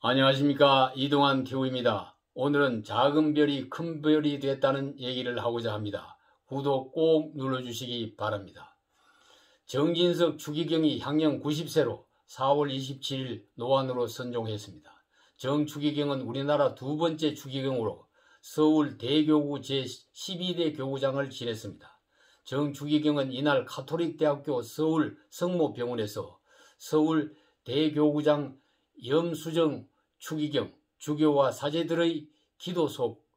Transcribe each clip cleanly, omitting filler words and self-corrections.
안녕하십니까, 이동환 TV입니다. 오늘은 작은 별이 큰 별이 됐다는 얘기를 하고자 합니다. 구독 꼭 눌러주시기 바랍니다. 정진석 추기경이 향년 90세로 4월 27일 노안으로 선종했습니다. 정 추기경은 우리나라 두 번째 추기경으로 서울 대교구 제12대 교구장을 지냈습니다. 정 추기경은 이날 가톨릭대학교 서울 성모병원에서 서울 대교구장 염수정 추기경 주교와 사제들의 기도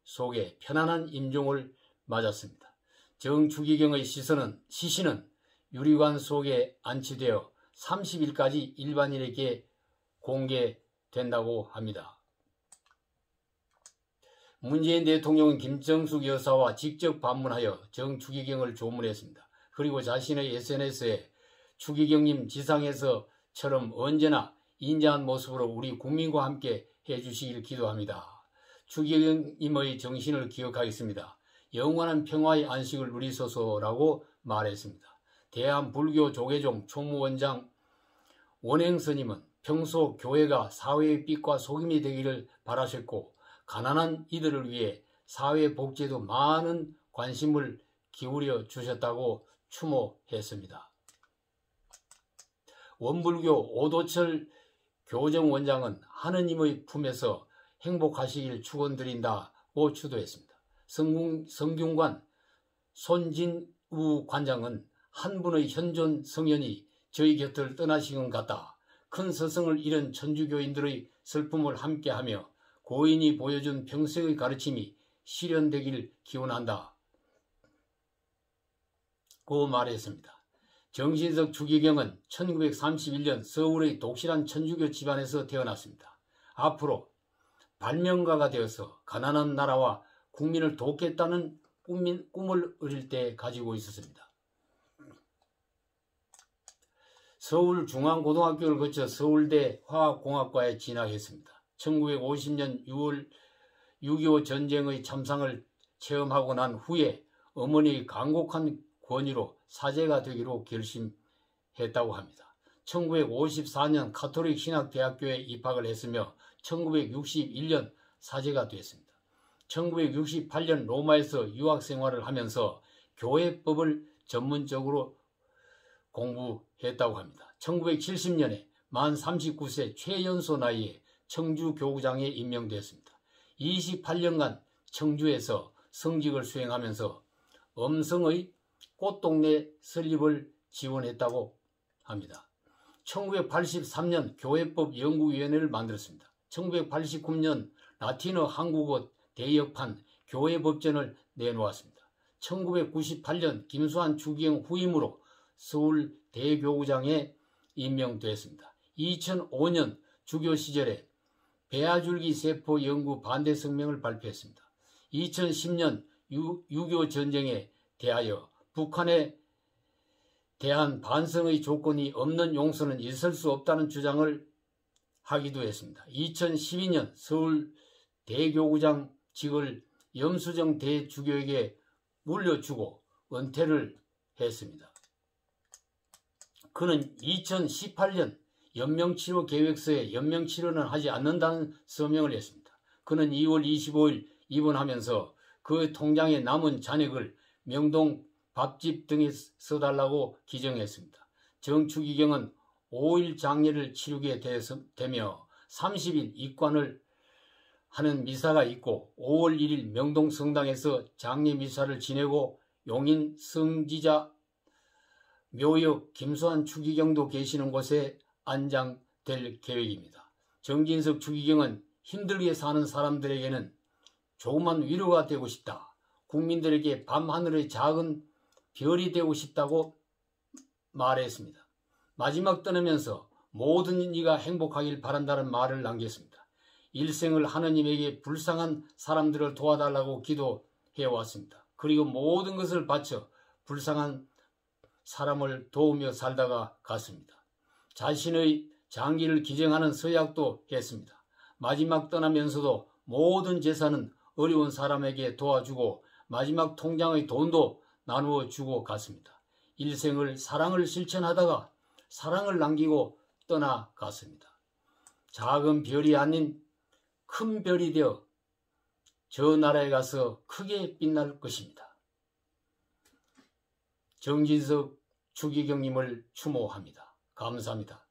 속에 편안한 임종을 맞았습니다. 정 추기경의 시신은 유리관 속에 안치되어 30일까지 일반인에게 공개된다고 합니다. 문재인 대통령은 김정숙 여사와 직접 방문하여 정 추기경을 조문했습니다. 그리고 자신의 SNS에 추기경님 지상에서처럼 언제나 인자한 모습으로 우리 국민과 함께 해주시길 기도합니다. 추기경님의 정신을 기억하겠습니다. 영원한 평화의 안식을 누리소서라고 말했습니다. 대한불교 조계종 총무원장 원행스님은 평소 교회가 사회의 빛과 속임이 되기를 바라셨고 가난한 이들을 위해 사회복지에도 많은 관심을 기울여 주셨다고 추모했습니다. 원불교 오도철 교정원장은 하느님의 품에서 행복하시길 축원드린다고 추도했습니다. 성균관 손진우 관장은 한 분의 현존 성현이 저희 곁을 떠나신 것 같다. 큰 스승을 잃은 천주교인들의 슬픔을 함께하며 고인이 보여준 평생의 가르침이 실현되길 기원한다. 고 말했습니다. 정진석 추기경은 1931년 서울의 독실한 천주교 집안에서 태어났습니다. 앞으로 발명가가 되어서 가난한 나라와 국민을 돕겠다는 꿈을 어릴 때 가지고 있었습니다. 서울중앙고등학교를 거쳐 서울대 화학공학과에 진학했습니다. 1950년 6월 6.25 전쟁의 참상을 체험하고 난 후에 어머니의 간곡한 권유로 사제가 되기로 결심했다고 합니다. 1954년 가톨릭 신학대학교에 입학을 했으며 1961년 사제가 됐습니다. 1968년 로마에서 유학생활을 하면서 교회법을 전문적으로 공부했다고 합니다. 1970년에 만 39세 최연소 나이에 청주교구장에 임명되었습니다. 28년간 청주에서 성직을 수행하면서 음성의 꽃동네 설립을 지원했다고 합니다. 1983년 교회법 연구위원회를 만들었습니다. 1989년 라틴어 한국어 대역판 교회법전을 내놓았습니다. 1998년 김수환 추기경 후임으로 서울 대교구장에 임명되었습니다. 2005년 주교 시절에 배아줄기 세포 연구 반대 성명을 발표했습니다. 2010년 6.25 전쟁에 대하여 북한에 대한 반성의 조건이 없는 용서는 있을 수 없다는 주장을 하기도 했습니다. 2012년 서울 대교구장직을 염수정 대주교에게 물려주고 은퇴를 했습니다. 그는 2018년 연명치료 계획서에 연명치료는 하지 않는다는 서명을 했습니다. 그는 2월 25일 입원하면서 그 통장에 남은 잔액을 명동 밥집 등에 써달라고 기정했습니다. 정 추기경은 5일 장례를 치르게 되며 30일 입관을 하는 미사가 있고 5월 1일 명동 성당에서 장례 미사를 지내고 용인 성지자 묘역 김수환 추기경도 계시는 곳에 안장될 계획입니다. 정진석 추기경은 힘들게 사는 사람들에게는 조그만 위로가 되고 싶다. 국민들에게 밤하늘의 작은 별이 되고 싶다고 말했습니다. 마지막 떠나면서 모든 이가 행복하길 바란다는 말을 남겼습니다. 일생을 하느님에게 불쌍한 사람들을 도와달라고 기도해왔습니다. 그리고 모든 것을 바쳐 불쌍한 사람을 도우며 살다가 갔습니다. 자신의 장기를 기증하는 서약도 했습니다. 마지막 떠나면서도 모든 재산은 어려운 사람에게 도와주고 마지막 통장의 돈도 나누어 주고 갔습니다. 일생을 사랑을 실천하다가 사랑을 남기고 떠나갔습니다. 작은 별이 아닌 큰 별이 되어 저 나라에 가서 크게 빛날 것입니다. 정진석 추기경님을 추모합니다. 감사합니다.